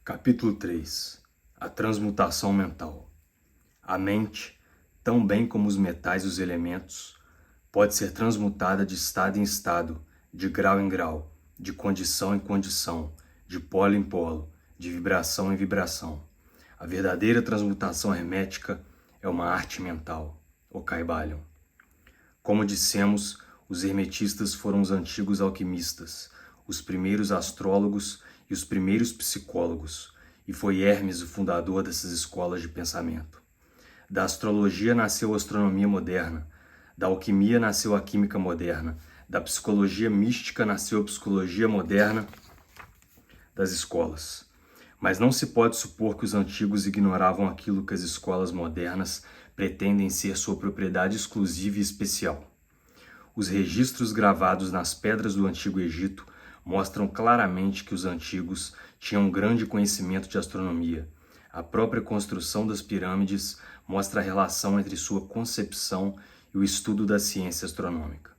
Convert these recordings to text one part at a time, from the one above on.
Capítulo 3. A transmutação mental. A mente, tão bem como os metais e os elementos, pode ser transmutada de estado em estado, de grau em grau, de condição em condição, de polo em polo, de vibração em vibração. A verdadeira transmutação hermética é uma arte mental, o Kybalion. Como dissemos, os hermetistas foram os antigos alquimistas, os primeiros astrólogos e os primeiros psicólogos, e foi Hermes o fundador dessas escolas de pensamento. Da astrologia nasceu a astronomia moderna, da alquimia nasceu a química moderna, da psicologia mística nasceu a psicologia moderna das escolas. Mas não se pode supor que os antigos ignoravam aquilo que as escolas modernas pretendem ser sua propriedade exclusiva e especial. Os registros gravados nas pedras do Antigo Egito mostram claramente que os antigos tinham um grande conhecimento de astronomia. A própria construção das pirâmides mostra a relação entre sua concepção e o estudo da ciência astronômica.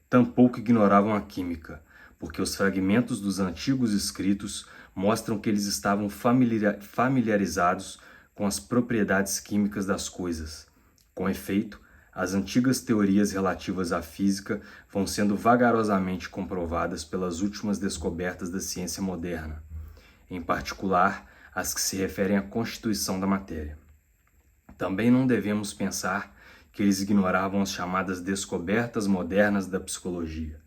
Tampouco ignoravam a química, porque os fragmentos dos antigos escritos mostram que eles estavam familiarizados com as propriedades químicas das coisas. Com efeito, as antigas teorias relativas à física vão sendo vagarosamente comprovadas pelas últimas descobertas da ciência moderna, em particular as que se referem à constituição da matéria. Também não devemos pensar que eles ignoravam as chamadas descobertas modernas da psicologia.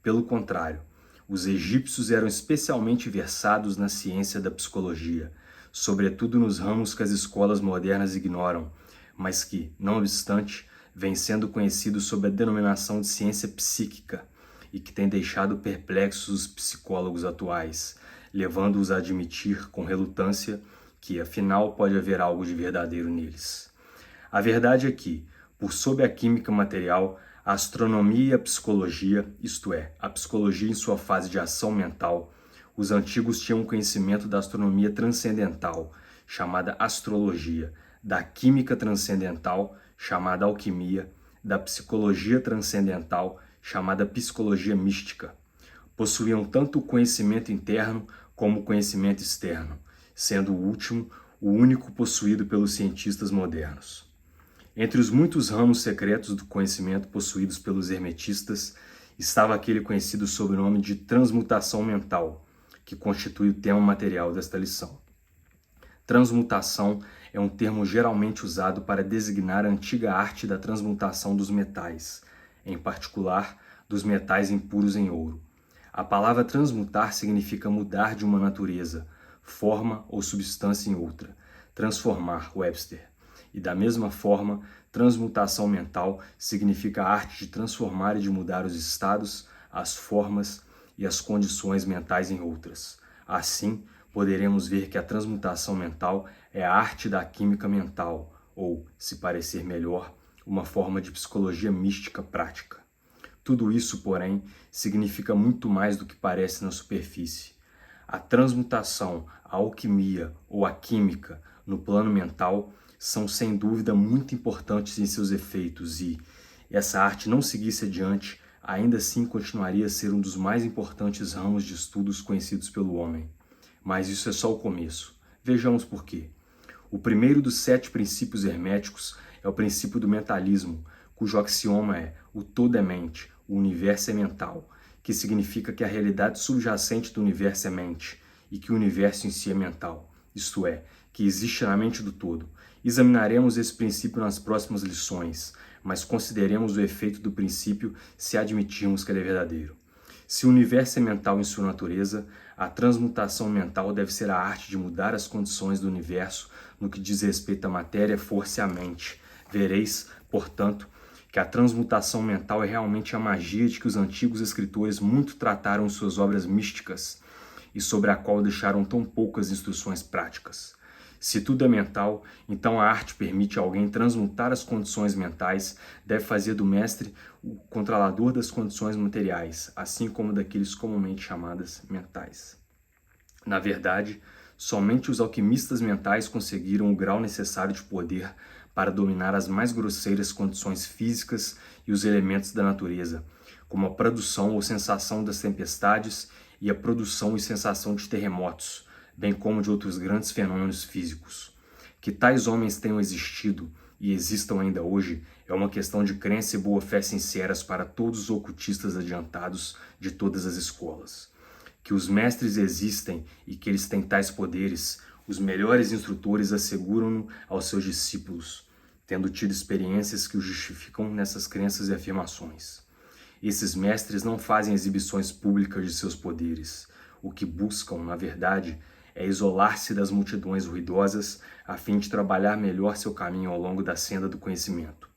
Pelo contrário, os egípcios eram especialmente versados na ciência da psicologia, sobretudo nos ramos que as escolas modernas ignoram, mas que, não obstante, vem sendo conhecido sob a denominação de ciência psíquica e que tem deixado perplexos os psicólogos atuais, levando-os a admitir com relutância que, afinal, pode haver algo de verdadeiro neles. A verdade é que, por sob a química material, a astronomia e a psicologia, isto é, a psicologia em sua fase de ação mental, os antigos tinham um conhecimento da astronomia transcendental, chamada astrologia, da química transcendental, chamada alquimia, da psicologia transcendental, chamada psicologia mística. Possuíam tanto o conhecimento interno como o conhecimento externo, sendo o último o único possuído pelos cientistas modernos. Entre os muitos ramos secretos do conhecimento possuídos pelos hermetistas, estava aquele conhecido sob o nome de transmutação mental, que constitui o tema material desta lição. Transmutação é um termo geralmente usado para designar a antiga arte da transmutação dos metais, em particular dos metais impuros em ouro. A palavra transmutar significa mudar de uma natureza, forma ou substância em outra, transformar, Webster. E da mesma forma, transmutação mental significa a arte de transformar e de mudar os estados, as formas e as condições mentais em outras. Assim, poderemos ver que a transmutação mental é a arte da química mental, ou, se parecer melhor, uma forma de psicologia mística prática. Tudo isso, porém, significa muito mais do que parece na superfície. A transmutação, a alquimia ou a química no plano mental são sem dúvida muito importantes em seus efeitos e, essa arte não seguisse adiante, ainda assim continuaria a ser um dos mais importantes ramos de estudos conhecidos pelo homem. Mas isso é só o começo. Vejamos por quê. O primeiro dos 7 princípios herméticos é o princípio do mentalismo, cujo axioma é o todo é mente, o universo é mental, que significa que a realidade subjacente do universo é mente e que o universo em si é mental, isto é, que existe na mente do todo. Examinaremos esse princípio nas próximas lições, mas consideremos o efeito do princípio se admitirmos que ele é verdadeiro. Se o universo é mental em sua natureza, a transmutação mental deve ser a arte de mudar as condições do universo no que diz respeito à matéria, força e à mente. Vereis, portanto, que a transmutação mental é realmente a magia de que os antigos escritores muito trataram em suas obras místicas e sobre a qual deixaram tão poucas instruções práticas. Se tudo é mental, então a arte permite a alguém transmutar as condições mentais, deve fazer do mestre o controlador das condições materiais, assim como daqueles comumente chamadas mentais. Na verdade, somente os alquimistas mentais conseguiram o grau necessário de poder para dominar as mais grosseiras condições físicas e os elementos da natureza, como a produção ou sensação das tempestades e a produção e sensação de terremotos, bem como de outros grandes fenômenos físicos. Que tais homens tenham existido e existam ainda hoje é uma questão de crença e boa-fé sinceras para todos os ocultistas adiantados de todas as escolas. Que os mestres existem e que eles têm tais poderes, os melhores instrutores asseguram-no aos seus discípulos, tendo tido experiências que os justificam nessas crenças e afirmações. Esses mestres não fazem exibições públicas de seus poderes. O que buscam, na verdade, é isolar-se das multidões ruidosas a fim de trabalhar melhor seu caminho ao longo da senda do conhecimento.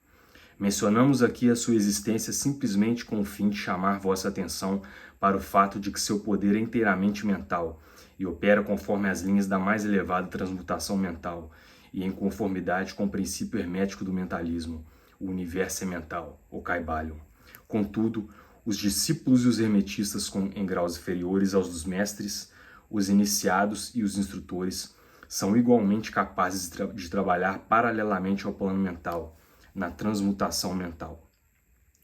Mencionamos aqui a sua existência simplesmente com o fim de chamar vossa atenção para o fato de que seu poder é inteiramente mental e opera conforme as linhas da mais elevada transmutação mental e em conformidade com o princípio hermético do mentalismo, o universo é mental, o Kybalion. Contudo, os discípulos e os hermetistas em graus inferiores aos dos mestres, os iniciados e os instrutores, são igualmente capazes de trabalhar paralelamente ao plano mental, na transmutação mental.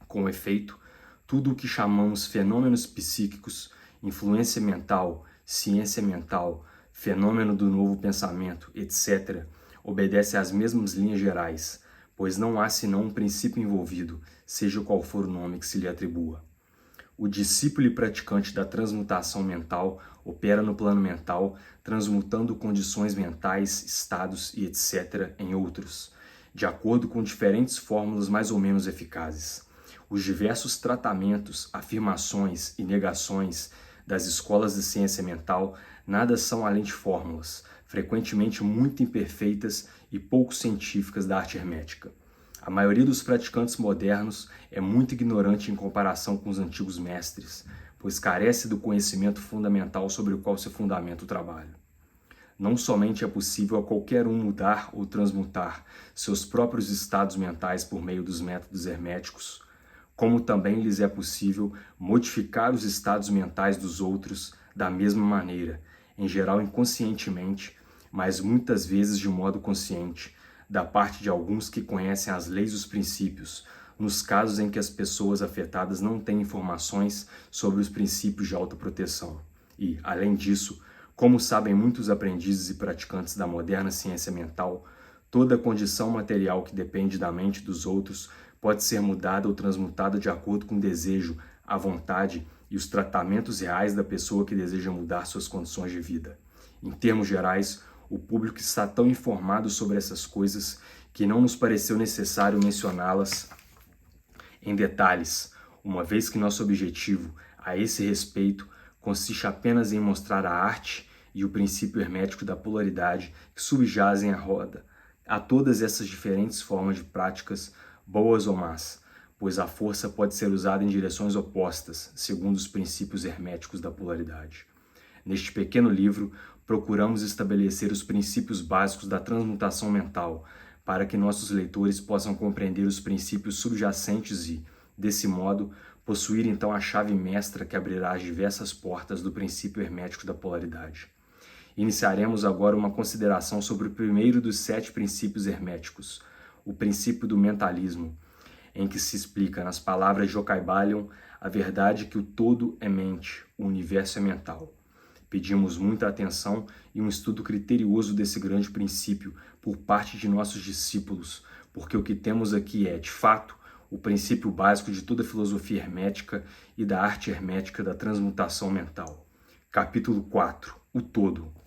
Com efeito, tudo o que chamamos fenômenos psíquicos, influência mental, ciência mental, fenômeno do novo pensamento, etc., obedece às mesmas linhas gerais, pois não há senão um princípio envolvido, seja qual for o nome que se lhe atribua. O discípulo e praticante da transmutação mental opera no plano mental, transmutando condições mentais, estados e etc. em outros, de acordo com diferentes fórmulas mais ou menos eficazes. Os diversos tratamentos, afirmações e negações das escolas de ciência mental nada são além de fórmulas, frequentemente muito imperfeitas e pouco científicas da arte hermética. A maioria dos praticantes modernos é muito ignorante em comparação com os antigos mestres, pois carece do conhecimento fundamental sobre o qual se fundamenta o trabalho. Não somente é possível a qualquer um mudar ou transmutar seus próprios estados mentais por meio dos métodos herméticos, como também lhes é possível modificar os estados mentais dos outros da mesma maneira, em geral inconscientemente, mas muitas vezes de modo consciente, da parte de alguns que conhecem as leis e os princípios, nos casos em que as pessoas afetadas não têm informações sobre os princípios de autoproteção. E, além disso, como sabem muitos aprendizes e praticantes da moderna ciência mental, toda condição material que depende da mente dos outros pode ser mudada ou transmutada de acordo com o desejo, a vontade e os tratamentos reais da pessoa que deseja mudar suas condições de vida. Em termos gerais, o público está tão informado sobre essas coisas que não nos pareceu necessário mencioná-las em detalhes, uma vez que nosso objetivo, a esse respeito, consiste apenas em mostrar a arte e o princípio hermético da polaridade que subjazem à roda, a todas essas diferentes formas de práticas, boas ou más, pois a força pode ser usada em direções opostas, segundo os princípios herméticos da polaridade. Neste pequeno livro, procuramos estabelecer os princípios básicos da transmutação mental, para que nossos leitores possam compreender os princípios subjacentes e, desse modo, possuir então a chave mestra que abrirá as diversas portas do princípio hermético da polaridade. Iniciaremos agora uma consideração sobre o primeiro dos 7 princípios herméticos, o princípio do mentalismo, em que se explica, nas palavras de Kybalion, a verdade que o todo é mente, o universo é mental. Pedimos muita atenção e um estudo criterioso desse grande princípio por parte de nossos discípulos, porque o que temos aqui é, de fato, o princípio básico de toda a filosofia hermética e da arte hermética da transmutação mental. Capítulo 4. O todo.